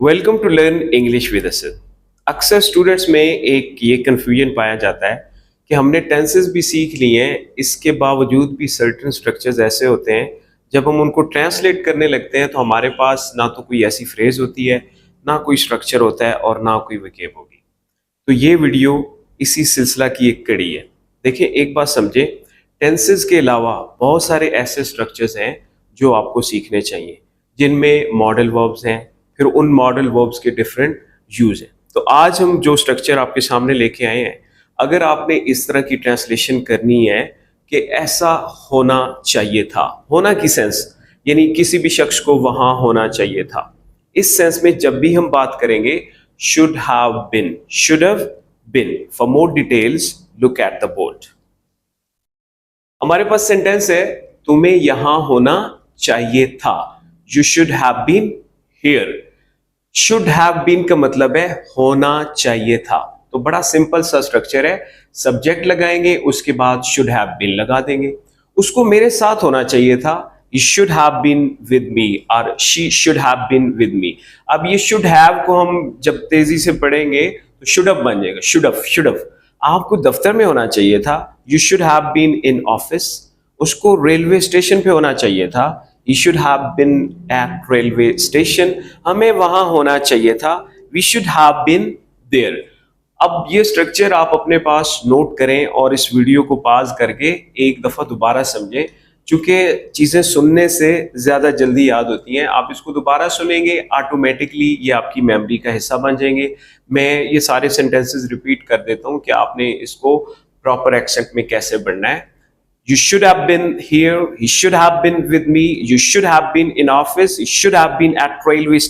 Welcome to learn English with Asit. अक्सर students में एक ये कन्फ्यूजन पाया जाता है कि हमने टेंसेस भी सीख लिए हैं, इसके बावजूद भी सर्टेन स्ट्रक्चर्स ऐसे होते हैं जब हम उनको ट्रांसलेट करने लगते हैं तो हमारे पास ना तो कोई ऐसी फ्रेज होती है, ना कोई स्ट्रक्चर होता है और ना कोई वकेब होगी। तो ये वीडियो इसी सिलसिला की एक कड़ी है। देखिए, एक बात समझे, टेंसेस के अलावा बहुत सारे ऐसे स्ट्रक्चर्स हैं जो आपको सीखने चाहिए, जिनमें मॉडल वर्ब्स हैं, फिर उन मॉडल वर्ब्स के डिफरेंट यूज हैं। तो आज हम जो स्ट्रक्चर आपके सामने लेके आए हैं, अगर आपने इस तरह की ट्रांसलेशन करनी है कि ऐसा होना चाहिए था, होना की सेंस यानी किसी भी शख्स को वहां होना चाहिए था, इस सेंस में जब भी हम बात करेंगे should have been, should have been. For more details look at the board. हमारे पास सेंटेंस है, तुम्हें यहां होना चाहिए था, you should have been here. Should have been का मतलब है होना चाहिए था। तो बड़ा सिंपल सा स्ट्रक्चर है, सब्जेक्ट लगाएंगे, उसके बाद शुड हैव बीन लगा देंगे। उसको मेरे साथ होना चाहिए था, you should have been with me और she should have been with me। अब ये should have को हम जब तेजी से पढ़ेंगे तो should have बन जाएगा, should have, should have। आपको दफ्तर में होना चाहिए था, you should have been in office। उसको रेलवे स्टेशन पे होना चाहिए था, you should have been at railway station। हमें वहां होना चाहिए था, we should have been there। अब ये स्ट्रक्चर आप अपने पास नोट करें और इस वीडियो को पॉज करके एक दफा दोबारा समझें, क्योंकि चीजें सुनने से ज्यादा जल्दी याद होती हैं। आप इसको दोबारा सुनेंगे, ऑटोमेटिकली ये आपकी मेमोरी का हिस्सा बन जाएंगे। मैं ये सारे सेंटेंसेस रिपीट कर देता हूं कि आपने इसको प्रॉपर एक्सेंट में कैसे पढ़ना है। You should have been here, he should have been with me, you should have been in office, he should have been at railway station।